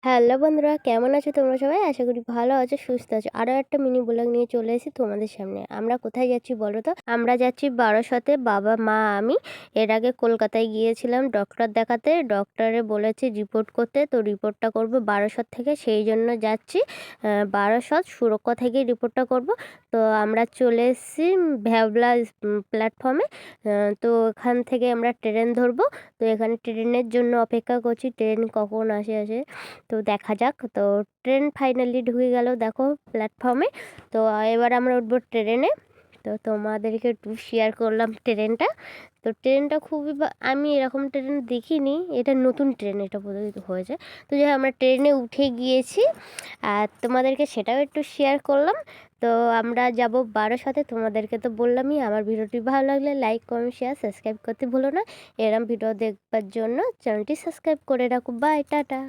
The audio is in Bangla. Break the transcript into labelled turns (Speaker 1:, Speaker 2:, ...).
Speaker 1: হ্যালো বন্ধুরা, কেমন আছো তোমরা সবাই? আশা করি ভালো আছো, সুস্থ আছো। আরও একটা মিনি ব্লগ নিয়ে চলে এসেছি তোমাদের সামনে। আমরা কোথায় যাচ্ছি বলো তো? আমরা যাচ্ছি বারাসতে, বাবা, মা, আমি। এর আগে কলকাতায় গিয়েছিলাম ডক্টর দেখাতে। ডক্টরে বলেছে রিপোর্ট করতে, তো রিপোর্টটা করব বারাসত থেকে, সেই জন্য যাচ্ছি বারাসত সুরক্ষা থেকেই রিপোর্টটা করব। তো আমরা চলে এসেছি ভ্যাবলা প্ল্যাটফর্মে। তো এখান থেকে আমরা ট্রেন ধরবো। তো এখানে ট্রেনের জন্য অপেক্ষা করছি, ট্রেন কখন আসে। তো দেখা যাক। তো ট্রেন ফাইনালি ঢুকে গেল দেখো প্ল্যাটফর্মে। তো এবার আমরা উঠবো ট্রেনে। তো তোমাদেরকে একটু শেয়ার করলাম ট্রেনটা। তো ট্রেনটা খুবই আমি এরকম ট্রেন দেখিনি, এটা নতুন ট্রেন, এটা বোধহয় হয়েছে। তো যাই হোক, আমরা ট্রেনে উঠে গিয়েছি আর তোমাদেরকে সেটাও একটু শেয়ার করলাম। তো আমরা যাব বারাসতে, তোমাদেরকে তো বললামই। আমার ভিডিওটি ভালো লাগলে লাইক, কমেন্ট, শেয়ার, সাবস্ক্রাইব করতে ভুলো না। এরম ভিডিও দেখবার জন্য চ্যানেলটি সাবস্ক্রাইব করে রাখো। Bye, tata.